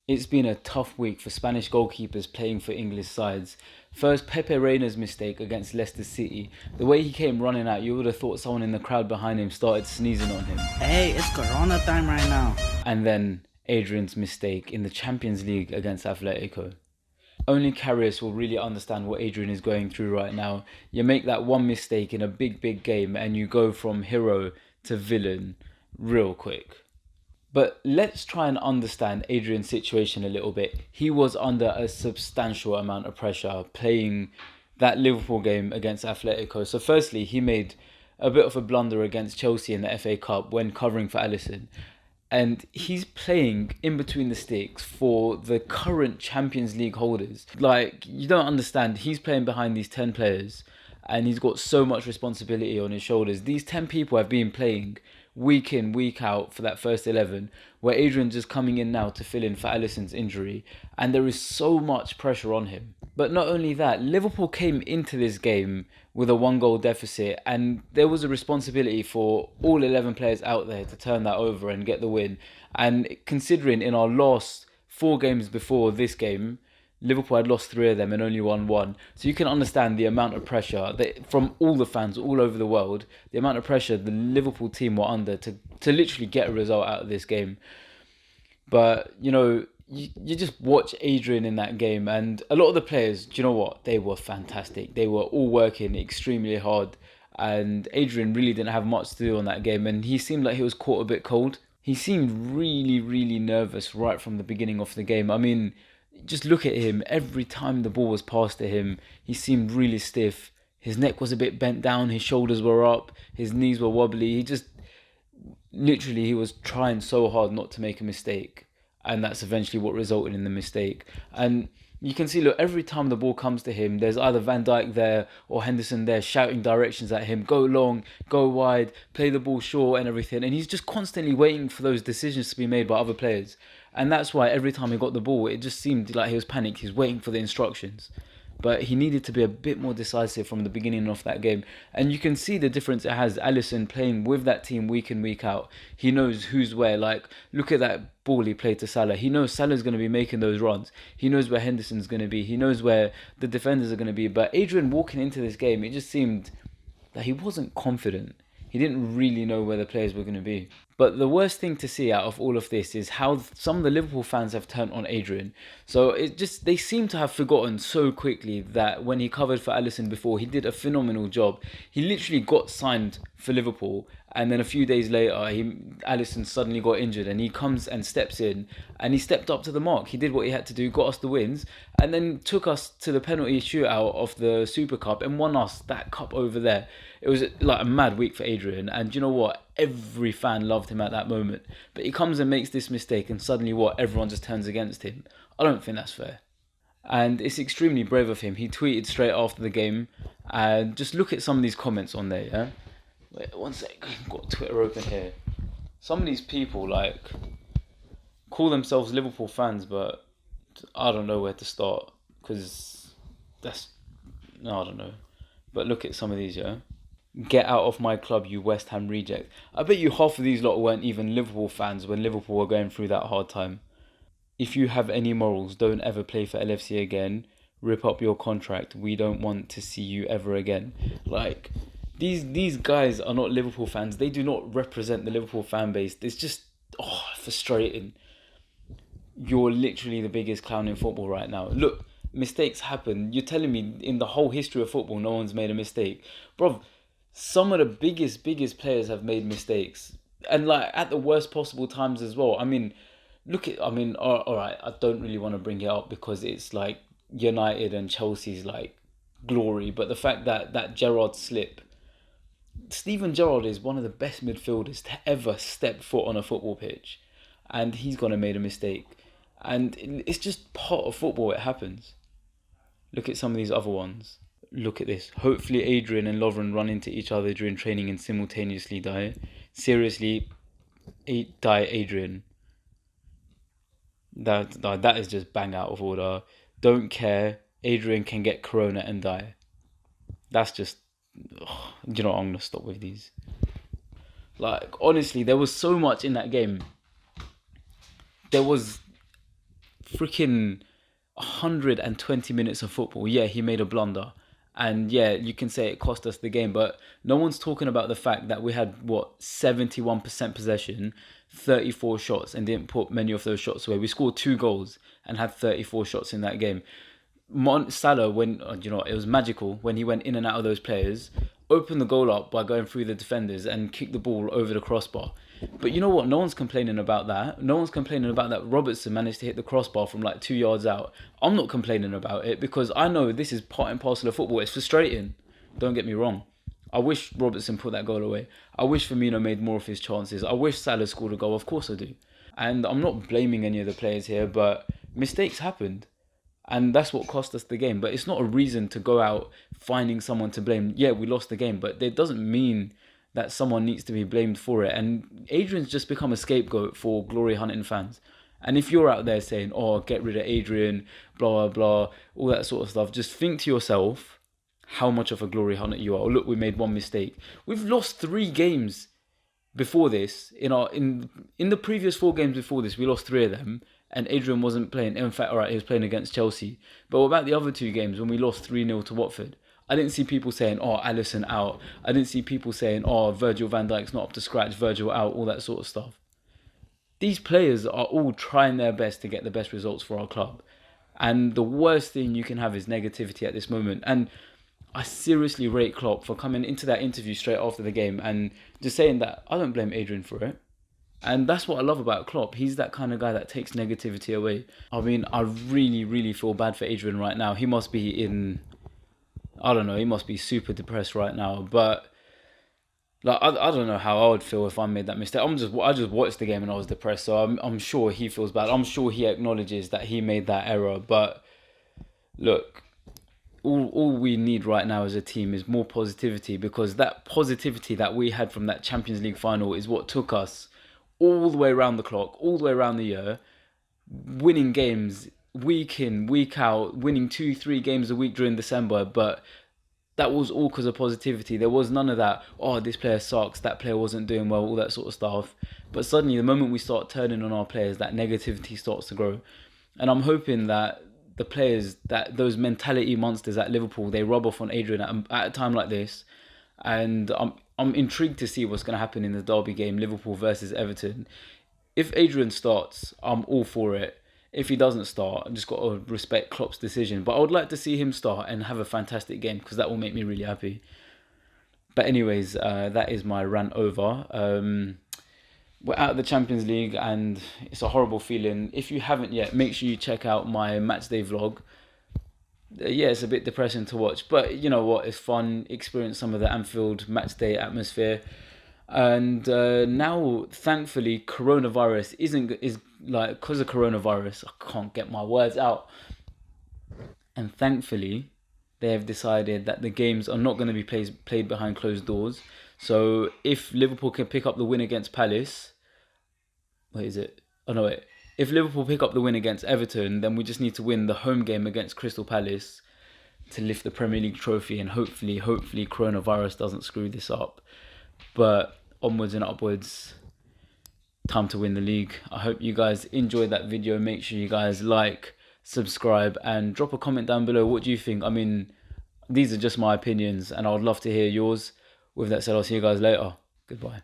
It's been a tough week for Spanish goalkeepers playing for English sides. First, Pepe Reina's mistake against Leicester City. The way he came running out, you would have thought someone in the crowd behind him started sneezing on him. Hey, it's Corona time right now. And then Adrian's mistake in the Champions League against Atletico. Only Karius will really understand what Adrian is going through right now. You make that one mistake in a big game and you go from hero to villain real quick. But let's try and understand Adrian's situation a little bit. He was under a substantial amount of pressure playing that Liverpool game against Atletico. So firstly, he made a bit of a blunder against Chelsea in the FA Cup when covering for Alisson. And he's playing in between the sticks for the current Champions League holders. Like, you don't understand. He's playing behind these 10 players and he's got so much responsibility on his shoulders. These 10 people have been playing week in, week out for that first 11, where Adrian's just coming in now to fill in for Alisson's injury, and there is so much pressure on him. But not only that, Liverpool came into this game with a 1-goal deficit, and there was a responsibility for all 11 players out there to turn that over and get the win. And considering in our last 4 games before this game, Liverpool had lost 3 of them and only won 1. So you can understand the amount of pressure that from all the fans all over the world, the amount of pressure the Liverpool team were under to literally get a result out of this game. But, you just watch Adrian in that game, and a lot of the players, do you know what? They were fantastic. They were all working extremely hard, and Adrian really didn't have much to do on that game, and he seemed like he was caught a bit cold. He seemed really nervous right from the beginning of the game. I mean, just look at him. Every time the ball was passed to him, he seemed really stiff. His neck was a bit bent down. His shoulders were up. His knees were wobbly. He was trying so hard not to make a mistake. And that's eventually what resulted in the mistake. And you can see, look, every time the ball comes to him, there's either Van Dijk there or Henderson there shouting directions at him. Go long, go wide, play the ball short and everything. And he's just constantly waiting for those decisions to be made by other players. And that's why every time he got the ball, it just seemed like he was panicked. He was waiting for the instructions. But he needed to be a bit more decisive from the beginning of that game. And you can see the difference it has. Alisson playing with that team week in, week out. He knows who's where. Like, look at that ball he played to Salah. He knows Salah's going to be making those runs. He knows where Henderson's going to be. He knows where the defenders are going to be. But Adrian walking into this game, it just seemed that he wasn't confident. He didn't really know where the players were going to be. But the worst thing to see out of all of this is how some of the Liverpool fans have turned on Adrian. So they seem to have forgotten so quickly that when he covered for Alisson before, he did a phenomenal job. He literally got signed for Liverpool, and then a few days later, Alisson suddenly got injured, and he comes and steps in, and he stepped up to the mark. He did what he had to do, got us the wins, and then took us to the penalty shootout of the Super Cup and won us that cup over there. It was like a mad week for Adrian, and you know what? Every fan loved him at that moment. But he comes and makes this mistake, and suddenly what? Everyone just turns against him. I don't think that's fair. And it's extremely brave of him. He tweeted straight after the game, and just look at some of these comments on there, yeah? Wait, one sec. I've got Twitter open here. Some of these people, like, call themselves Liverpool fans, but I don't know where to start, because I don't know. But look at some of these, yeah? Get out of my club, you West Ham reject. I bet you half of these lot weren't even Liverpool fans when Liverpool were going through that hard time. If you have any morals, don't ever play for LFC again. Rip up your contract. We don't want to see you ever again. Like, these guys are not Liverpool fans. They do not represent the Liverpool fan base. It's just frustrating. You're literally the biggest clown in football right now. Look, mistakes happen. You're telling me in the whole history of football, no one's made a mistake. Bro, some of the biggest players have made mistakes. And like at the worst possible times as well. I mean, alright, I don't really want to bring it up because it's like United and Chelsea's like glory. But the fact that Gerrard slip, Steven Gerrard is one of the best midfielders to ever step foot on a football pitch. And he's gonna made a mistake. And it's just part of football, it happens. Look at some of these other ones. Look at this. Hopefully Adrian and Lovren run into each other during training and simultaneously die. Seriously, die Adrian. That is just bang out of order. Don't care. Adrian can get corona and die. That's just... I'm going to stop with these. Like, honestly, there was so much in that game. There was freaking 120 minutes of football. Yeah, he made a blunder. And yeah, you can say it cost us the game, but no one's talking about the fact that we had, 71% possession, 34 shots, and didn't put many of those shots away. We scored 2 goals and had 34 shots in that game. Salah, when it was magical when he went in and out of those players, opened the goal up by going through the defenders and kicked the ball over the crossbar. But you know what? No one's complaining about that. No one's complaining about that. Robertson managed to hit the crossbar from like 2 yards out. I'm not complaining about it because I know this is part and parcel of football. It's frustrating. Don't get me wrong. I wish Robertson put that goal away. I wish Firmino made more of his chances. I wish Salah scored a goal. Of course I do. And I'm not blaming any of the players here, but mistakes happened. And that's what cost us the game. But it's not a reason to go out finding someone to blame. Yeah, we lost the game, but it doesn't mean that someone needs to be blamed for it. And Adrian's just become a scapegoat for glory hunting fans. And if you're out there saying, oh, get rid of Adrian, blah, blah, blah, all that sort of stuff, just think to yourself how much of a glory hunter you are. Oh, look, we made one mistake. We've lost 3 games before this. In the previous 4 games before this, we lost 3 of them. And Adrian wasn't playing. In fact, he was playing against Chelsea. But what about the other 2 games when we lost 3-0 to Watford? I didn't see people saying, oh, Alisson out. I didn't see people saying, oh, Virgil van Dijk's not up to scratch, Virgil out, all that sort of stuff. These players are all trying their best to get the best results for our club. And the worst thing you can have is negativity at this moment. And I seriously rate Klopp for coming into that interview straight after the game and just saying that I don't blame Adrian for it. And that's what I love about Klopp. He's that kind of guy that takes negativity away. I mean, I really, really feel bad for Adrian right now. He must be he must be super depressed right now. But like, I don't know how I would feel if I made that mistake. I just watched the game and I was depressed. So I'm sure he feels bad. I'm sure he acknowledges that he made that error. But look, all we need right now as a team is more positivity, because that positivity that we had from that Champions League final is what took us all the way around the clock, all the way around the year, winning games week in, week out, winning 2-3 games a week during December. But that was all because of positivity. There was none of that, oh, this player sucks, that player wasn't doing well, all that sort of stuff. But suddenly, the moment we start turning on our players, that negativity starts to grow. And I'm hoping that the players, that those mentality monsters at Liverpool, they rub off on Adrian at a time like this. And I'm intrigued to see what's going to happen in the derby game, Liverpool versus Everton. If Adrian starts, I'm all for it. If he doesn't start, I just got to respect Klopp's decision. But I would like to see him start and have a fantastic game, because that will make me really happy. But anyways, that is my rant over. We're out of the Champions League and it's a horrible feeling. If you haven't yet, make sure you check out my matchday vlog. Yeah, it's a bit depressing to watch, but you know what? It's fun. Experience some of the Anfield matchday atmosphere. And now, thankfully, coronavirus is like, because of coronavirus, I can't get my words out. And thankfully, they have decided that the games are not going to be played behind closed doors. So if Liverpool can pick up the win against Palace, if Liverpool pick up the win against Everton, then we just need to win the home game against Crystal Palace to lift the Premier League trophy, and hopefully coronavirus doesn't screw this up. But onwards and upwards, time to win the league. I hope you guys enjoyed that video. Make sure you guys like, subscribe, and drop a comment down below. What do you think? I mean, these are just my opinions, and I would love to hear yours. With that said, I'll see you guys later. Goodbye.